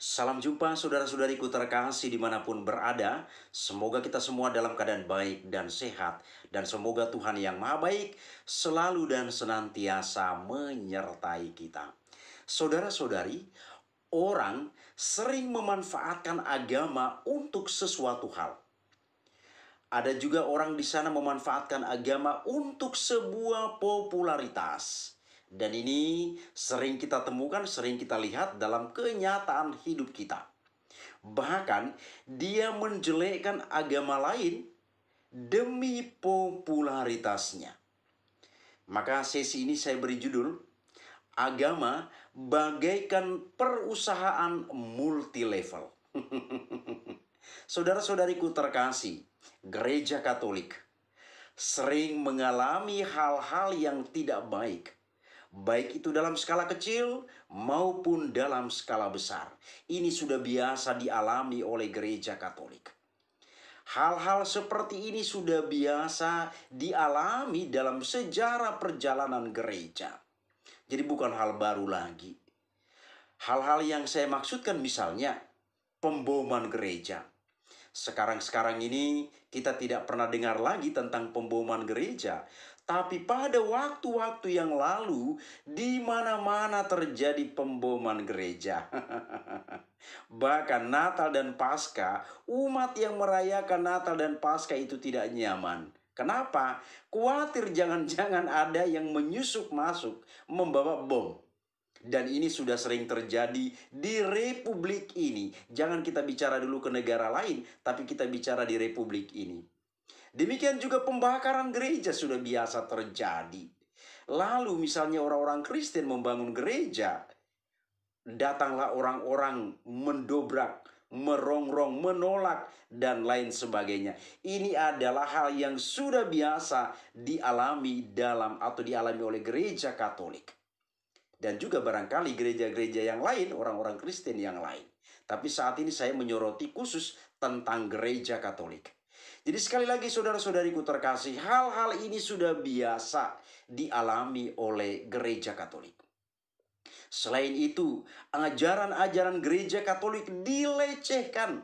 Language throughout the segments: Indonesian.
Salam jumpa saudara-saudariku terkasih dimanapun berada. Semoga kita semua dalam keadaan baik dan sehat. Dan semoga Tuhan yang maha baik selalu dan senantiasa menyertai kita. Saudara-saudari, orang sering memanfaatkan agama untuk sesuatu hal. Ada juga orang di sana memanfaatkan agama untuk sebuah popularitas. Dan ini sering kita temukan, sering kita lihat dalam kenyataan hidup kita. Bahkan dia menjelekkan agama lain demi popularitasnya. Maka sesi ini saya beri judul, Agama Bagaikan Perusahaan Multilevel. Saudara-saudariku terkasih, Gereja Katolik sering mengalami hal-hal yang tidak baik, baik itu dalam skala kecil maupun dalam skala besar. Ini sudah biasa dialami oleh Gereja Katolik. Hal-hal seperti ini sudah biasa dialami dalam sejarah perjalanan gereja. Jadi bukan hal baru lagi. Hal-hal yang saya maksudkan misalnya pemboman gereja. Sekarang ini kita tidak pernah dengar lagi tentang pemboman gereja. Tapi pada waktu-waktu yang lalu, di mana-mana terjadi pemboman gereja. Bahkan Natal dan Paskah, umat yang merayakan Natal dan Paskah itu tidak nyaman. Kenapa? Khawatir jangan-jangan ada yang menyusup masuk membawa bom. Dan ini sudah sering terjadi di republik ini. Jangan kita bicara dulu ke negara lain, tapi kita bicara di republik ini. Demikian juga pembakaran gereja sudah biasa terjadi. Lalu misalnya orang-orang Kristen membangun gereja, datanglah orang-orang mendobrak, merongrong, menolak, dan lain sebagainya. Ini adalah hal yang sudah biasa dialami dialami oleh gereja Katolik. Dan juga barangkali gereja-gereja yang lain, orang-orang Kristen yang lain. Tapi saat ini saya menyoroti khusus tentang gereja Katolik. Jadi sekali lagi saudara-saudariku terkasih, hal-hal ini sudah biasa dialami oleh gereja Katolik. Selain itu, ajaran-ajaran gereja Katolik dilecehkan,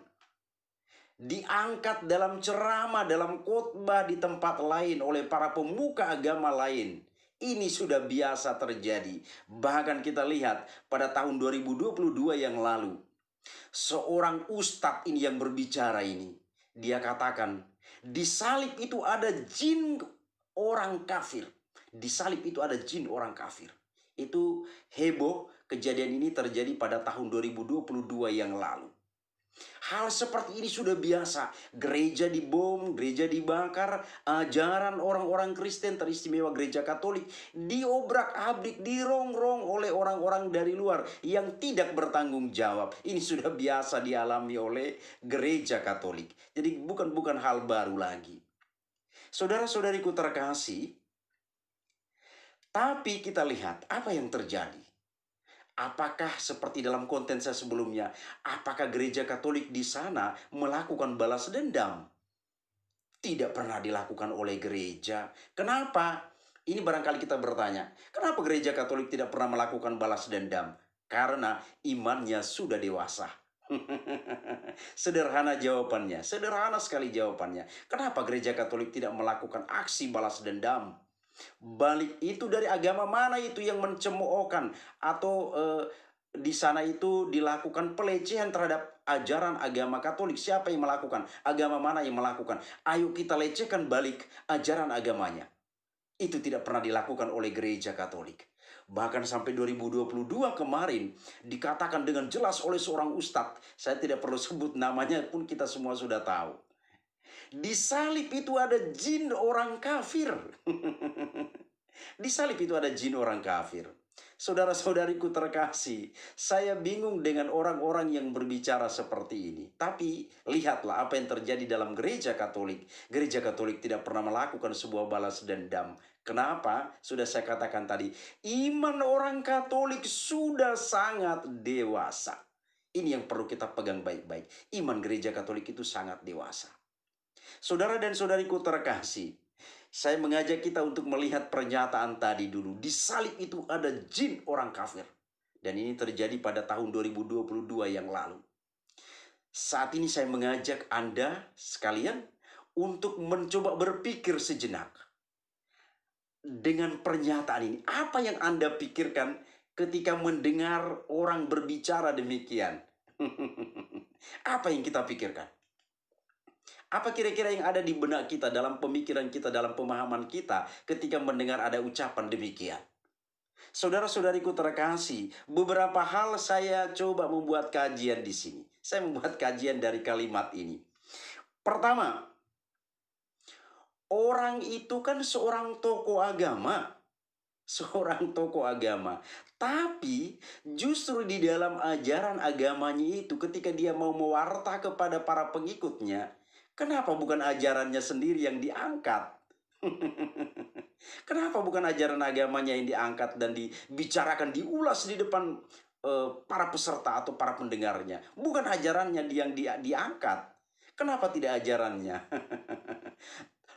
diangkat dalam ceramah, dalam khotbah di tempat lain oleh para pemuka agama lain. Ini sudah biasa terjadi. Bahkan kita lihat pada tahun 2022 yang lalu, seorang ustadz ini yang berbicara ini, dia katakan, di salib itu ada jin orang kafir. Di salib itu ada jin orang kafir. Itu heboh, kejadian ini terjadi pada tahun 2022 yang lalu. Hal seperti ini sudah biasa. Gereja dibom, gereja dibakar, ajaran orang-orang Kristen teristimewa gereja Katolik diobrak-abrik, dirongrong oleh orang-orang dari luar yang tidak bertanggung jawab. Ini sudah biasa dialami oleh gereja Katolik. Jadi bukan hal baru lagi. Saudara-saudariku terkasih, tapi kita lihat apa yang terjadi. Apakah seperti dalam konten saya sebelumnya, apakah gereja Katolik di sana melakukan balas dendam? Tidak pernah dilakukan oleh gereja. Kenapa? Ini barangkali kita bertanya, kenapa gereja Katolik tidak pernah melakukan balas dendam? Karena imannya sudah dewasa. Sederhana jawabannya, sederhana sekali jawabannya. Kenapa gereja Katolik tidak melakukan aksi balas dendam? Balik itu dari agama mana itu yang mencemoohkan atau di sana itu dilakukan pelecehan terhadap ajaran agama Katolik? Siapa yang melakukan? Agama mana yang melakukan? Ayo kita lecehkan balik ajaran agamanya. Itu tidak pernah dilakukan oleh gereja Katolik. Bahkan sampai 2022 kemarin dikatakan dengan jelas oleh seorang ustadz. Saya tidak perlu sebut namanya pun kita semua sudah tahu. Di salib itu ada jin orang kafir. Di salib itu ada jin orang kafir. Saudara-saudariku terkasih, saya bingung dengan orang-orang yang berbicara seperti ini. Tapi lihatlah apa yang terjadi dalam gereja Katolik. Gereja Katolik tidak pernah melakukan sebuah balas dendam. Kenapa? Sudah saya katakan tadi, iman orang Katolik sudah sangat dewasa. Ini yang perlu kita pegang baik-baik. Iman gereja Katolik itu sangat dewasa. Saudara dan saudariku terkasih, saya mengajak kita untuk melihat pernyataan tadi dulu. Di salib itu ada jin orang kafir. Dan ini terjadi pada tahun 2022 yang lalu. Saat ini saya mengajak Anda sekalian untuk mencoba berpikir sejenak. Dengan pernyataan ini, apa yang Anda pikirkan ketika mendengar orang berbicara demikian? Apa yang kita pikirkan? Apa kira-kira yang ada di benak kita, dalam pemikiran kita, dalam pemahaman kita ketika mendengar ada ucapan demikian? Saudara-saudariku terkasih, beberapa hal saya coba membuat kajian di sini. Saya membuat kajian dari kalimat ini. Pertama, orang itu kan seorang tokoh agama. Seorang tokoh agama. Tapi justru di dalam ajaran agamanya itu ketika dia mau mewarta kepada para pengikutnya, kenapa bukan ajarannya sendiri yang diangkat? Kenapa bukan ajaran agamanya yang diangkat dan dibicarakan, diulas di depan para peserta atau para pendengarnya? Bukan ajarannya yang diangkat. Kenapa tidak ajarannya?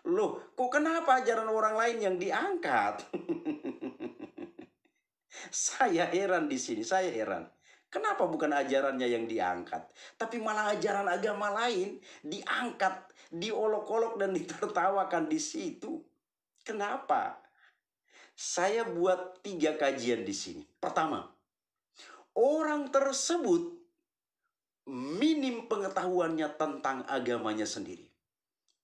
Loh, kok kenapa ajaran orang lain yang diangkat? Saya heran di sini, saya heran. Kenapa bukan ajarannya yang diangkat, tapi malah ajaran agama lain diangkat, diolok-olok dan ditertawakan di situ? Kenapa? Saya buat 3 kajian di sini. Pertama, orang tersebut minim pengetahuannya tentang agamanya sendiri.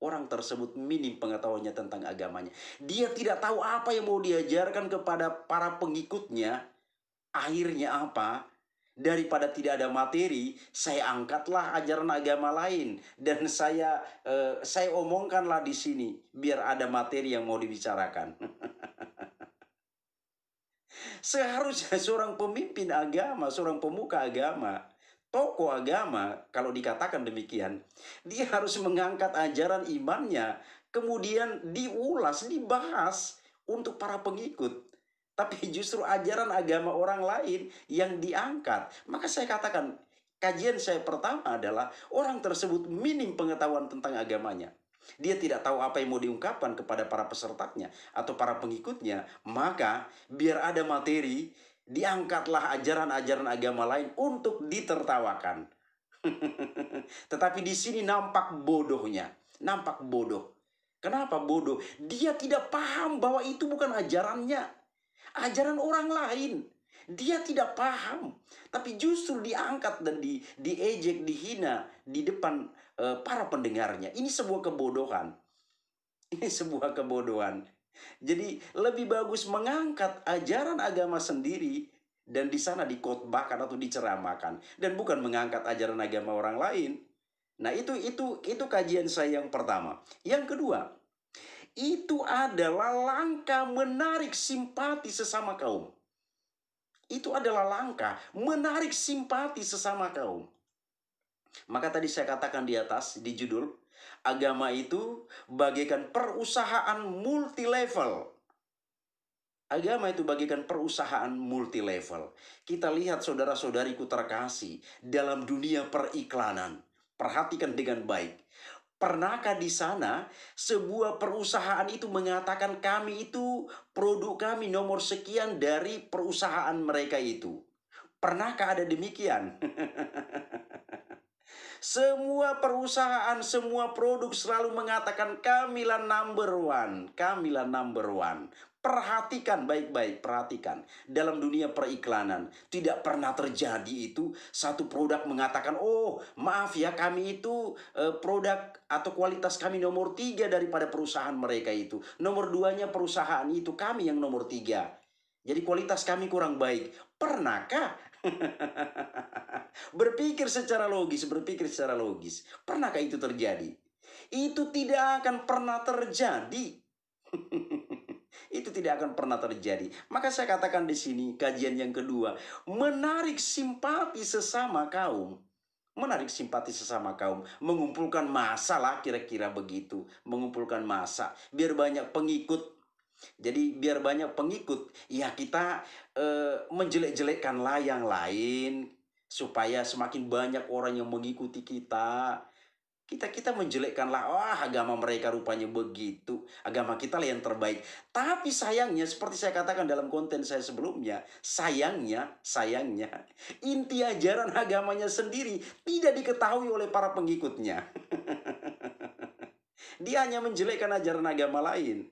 Orang tersebut minim pengetahuannya tentang agamanya. Dia tidak tahu apa yang mau diajarkan kepada para pengikutnya. Akhirnya apa? Daripada tidak ada materi, saya angkatlah ajaran agama lain. Dan saya omongkanlah di sini, biar ada materi yang mau dibicarakan. Seharusnya seorang pemimpin agama, seorang pemuka agama, tokoh agama, kalau dikatakan demikian, dia harus mengangkat ajaran imannya, kemudian diulas, dibahas untuk para pengikut. Tapi justru ajaran agama orang lain yang diangkat. Maka saya katakan, kajian saya pertama adalah orang tersebut minim pengetahuan tentang agamanya. Dia tidak tahu apa yang mau diungkapkan kepada para pesertanya atau para pengikutnya. Maka biar ada materi, diangkatlah ajaran-ajaran agama lain untuk ditertawakan. Tetapi di sini nampak bodohnya. Nampak bodoh. Kenapa bodoh? Dia tidak paham bahwa itu bukan ajarannya. Ajaran orang lain. Dia tidak paham. Tapi justru diangkat dan diejek, dihina di depan para pendengarnya. Ini sebuah kebodohan. Ini sebuah kebodohan. Jadi lebih bagus mengangkat ajaran agama sendiri dan di sana dikhotbahkan atau diceramahkan, dan bukan mengangkat ajaran agama orang lain. Nah, itu kajian saya yang pertama. Yang kedua, itu adalah langkah menarik simpati sesama kaum. Itu adalah langkah menarik simpati sesama kaum. Maka tadi saya katakan di atas, di judul, agama itu bagaikan perusahaan multi-level. Agama itu bagaikan perusahaan multi-level. Kita lihat saudara-saudariku terkasih dalam dunia periklanan. Perhatikan dengan baik. Pernahkah di sana sebuah perusahaan itu mengatakan kami itu produk kami nomor sekian dari perusahaan mereka itu? Pernahkah ada demikian? Semua perusahaan, semua produk selalu mengatakan kamilah number one, kamilah number one. Perhatikan baik-baik, perhatikan. Dalam dunia periklanan, tidak pernah terjadi itu satu produk mengatakan, oh maaf ya kami itu produk atau kualitas kami nomor 3 daripada perusahaan mereka itu. Nomor 2-nya perusahaan itu, kami yang nomor 3. Jadi kualitas kami kurang baik. Pernahkah? Berpikir secara logis, berpikir secara logis. Pernahkah itu terjadi? Itu tidak akan pernah terjadi. Itu tidak akan pernah terjadi. Maka saya katakan di sini kajian yang kedua, menarik simpati sesama kaum. Menarik simpati sesama kaum, mengumpulkan massa lah kira-kira begitu, mengumpulkan massa biar banyak pengikut. Jadi biar banyak pengikut, ya kita menjelek-jelekkanlah yang lain supaya semakin banyak orang yang mengikuti kita. Kita menjelekkanlah, wah agama mereka rupanya begitu, agama kita lah yang terbaik. Tapi sayangnya, seperti saya katakan dalam konten saya sebelumnya, sayangnya, inti ajaran agamanya sendiri tidak diketahui oleh para pengikutnya. Dia hanya menjelekkan ajaran agama lain.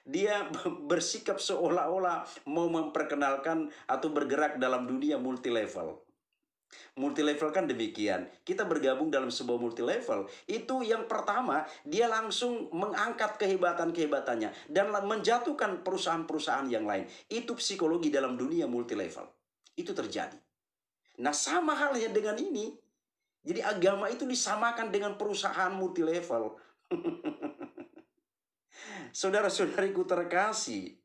Dia bersikap seolah-olah mau memperkenalkan atau bergerak dalam dunia multi level. Multi level kan demikian. Kita bergabung dalam sebuah multi level. Itu yang pertama, dia langsung mengangkat kehebatan-kehebatannya dan menjatuhkan perusahaan-perusahaan yang lain. Itu psikologi dalam dunia multi level. Itu terjadi. Nah, sama halnya dengan ini. Jadi agama itu disamakan dengan perusahaan multi level. Saudara-saudariku terkasih,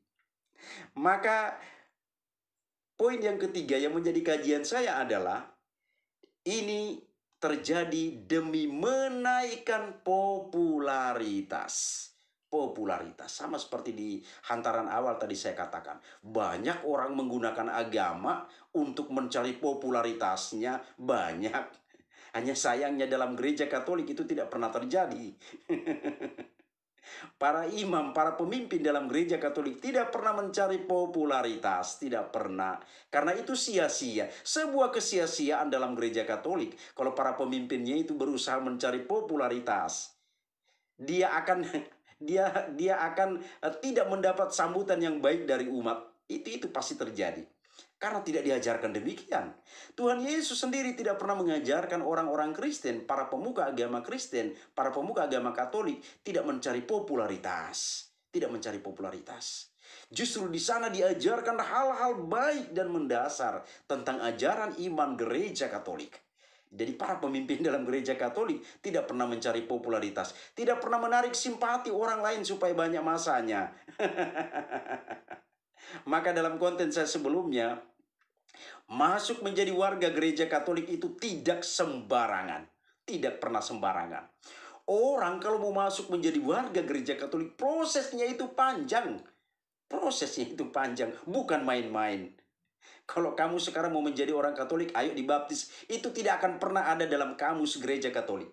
maka poin yang ketiga yang menjadi kajian saya adalah ini terjadi demi menaikkan popularitas. Popularitas. Sama seperti di hantaran awal tadi saya katakan. Banyak orang menggunakan agama untuk mencari popularitasnya. Banyak. Hanya sayangnya dalam gereja Katolik itu tidak pernah terjadi. Para imam, para pemimpin dalam gereja Katolik tidak pernah mencari popularitas, tidak pernah. Karena itu sia-sia, sebuah kesia-siaan dalam gereja Katolik. Kalau para pemimpinnya itu berusaha mencari popularitas, dia akan tidak mendapat sambutan yang baik dari umat. Itu pasti terjadi. Karena tidak diajarkan demikian. Tuhan Yesus sendiri tidak pernah mengajarkan orang-orang Kristen, para pemuka agama Kristen, para pemuka agama Katolik tidak mencari popularitas. Tidak mencari popularitas. Justru di sana diajarkan hal-hal baik dan mendasar tentang ajaran iman gereja Katolik. Jadi para pemimpin dalam gereja Katolik tidak pernah mencari popularitas. Tidak pernah menarik simpati orang lain supaya banyak masanya. Maka dalam konten saya sebelumnya, masuk menjadi warga gereja Katolik itu tidak sembarangan. Tidak pernah sembarangan. Orang kalau mau masuk menjadi warga gereja Katolik, prosesnya itu panjang. Prosesnya itu panjang, bukan main-main. Kalau kamu sekarang mau menjadi orang Katolik, ayo dibaptis. Itu tidak akan pernah ada dalam kamus gereja Katolik.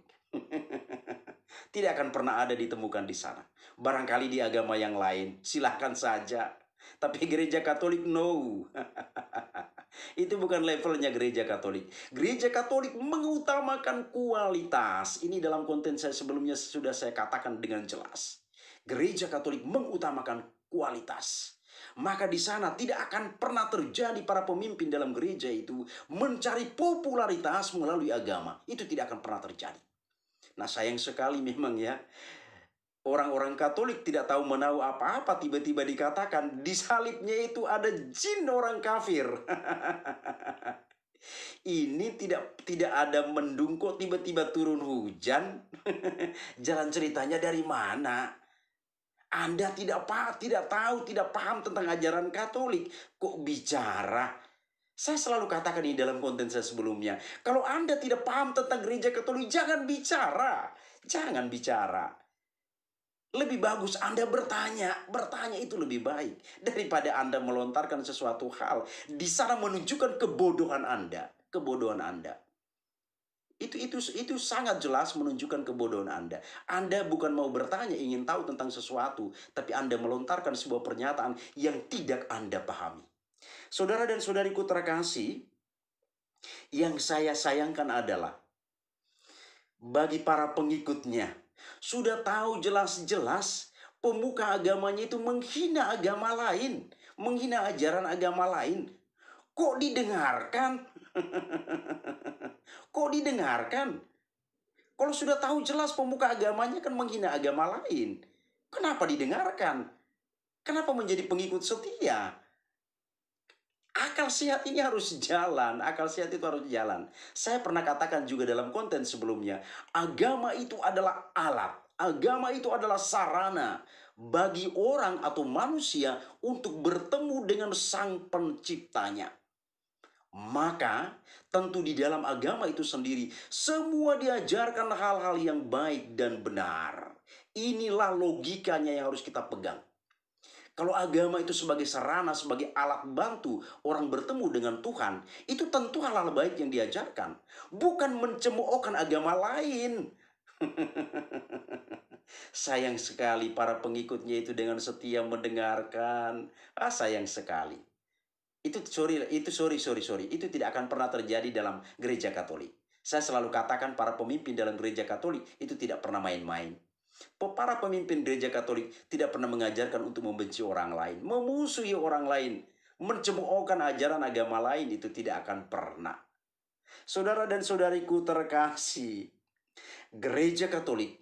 Tidak akan pernah ada ditemukan di sana. Barangkali di agama yang lain, silahkan saja. Tapi gereja Katolik, no. Itu bukan levelnya gereja Katolik. Gereja Katolik mengutamakan kualitas. Ini dalam konten saya sebelumnya sudah saya katakan dengan jelas. Gereja Katolik mengutamakan kualitas. Maka di sana tidak akan pernah terjadi para pemimpin dalam gereja itu mencari popularitas melalui agama. Itu tidak akan pernah terjadi. Nah, sayang sekali memang ya. Orang-orang Katolik tidak tahu menahu apa-apa, tiba-tiba dikatakan di salibnya itu ada jin orang kafir. Ini tidak ada mendung kok tiba-tiba turun hujan. Jalan ceritanya dari mana? Anda tidak tahu, tidak paham tentang ajaran Katolik. Kok bicara? Saya selalu katakan di dalam konten saya sebelumnya, kalau Anda tidak paham tentang gereja Katolik, jangan bicara. Jangan bicara. Lebih bagus Anda bertanya. Bertanya itu lebih baik daripada Anda melontarkan sesuatu hal di sana menunjukkan kebodohan Anda. Kebodohan Anda. Itu sangat jelas menunjukkan kebodohan Anda. Anda bukan mau bertanya, ingin tahu tentang sesuatu, tapi Anda melontarkan sebuah pernyataan yang tidak Anda pahami. Saudara dan saudariku terkasih, yang saya sayangkan adalah bagi para pengikutnya, sudah tahu jelas-jelas pemuka agamanya itu menghina agama lain, menghina ajaran agama lain. Kok didengarkan? Kok didengarkan? Kalau sudah tahu jelas pemuka agamanya kan menghina agama lain, kenapa didengarkan? Kenapa menjadi pengikut setia? Akal sehat ini harus jalan. Akal sehat itu harus jalan. Saya pernah katakan juga dalam konten sebelumnya, agama itu adalah alat. Agama itu adalah sarana bagi orang atau manusia untuk bertemu dengan Sang Penciptanya. Maka tentu di dalam agama itu sendiri semua diajarkan hal-hal yang baik dan benar. Inilah logikanya yang harus kita pegang. Kalau agama itu sebagai sarana, sebagai alat bantu orang bertemu dengan Tuhan, itu tentu hal-hal baik yang diajarkan. Bukan mencemoohkan agama lain. Sayang sekali para pengikutnya itu dengan setia mendengarkan. Sayang sekali. Itu itu tidak akan pernah terjadi dalam gereja Katolik. Saya selalu katakan para pemimpin dalam gereja Katolik itu tidak pernah main-main. Para pemimpin gereja Katolik tidak pernah mengajarkan untuk membenci orang lain, memusuhi orang lain, mencemoohkan ajaran agama lain, itu tidak akan pernah. Saudara dan saudariku terkasih, gereja Katolik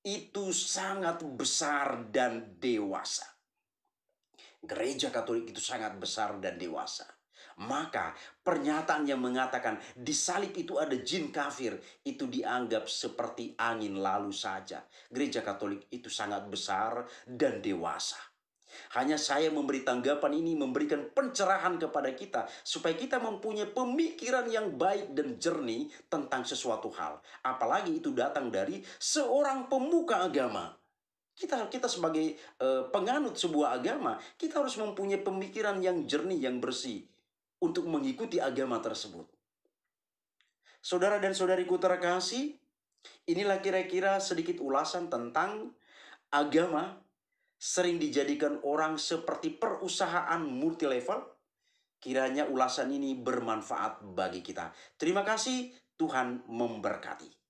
itu sangat besar dan dewasa. Gereja Katolik itu sangat besar dan dewasa. Maka pernyataan yang mengatakan di salib itu ada jin kafir, itu dianggap seperti angin lalu saja. Gereja Katolik itu sangat besar dan dewasa. Hanya saya memberi tanggapan ini, memberikan pencerahan kepada kita, supaya kita mempunyai pemikiran yang baik dan jernih tentang sesuatu hal. Apalagi itu datang dari seorang pemuka agama. Kita sebagai penganut sebuah agama, kita harus mempunyai pemikiran yang jernih, yang bersih, untuk mengikuti agama tersebut. Saudara dan saudariku terkasih, inilah kira-kira sedikit ulasan tentang agama sering dijadikan orang seperti perusahaan multilevel. Kiranya ulasan ini bermanfaat bagi kita. Terima kasih, Tuhan memberkati.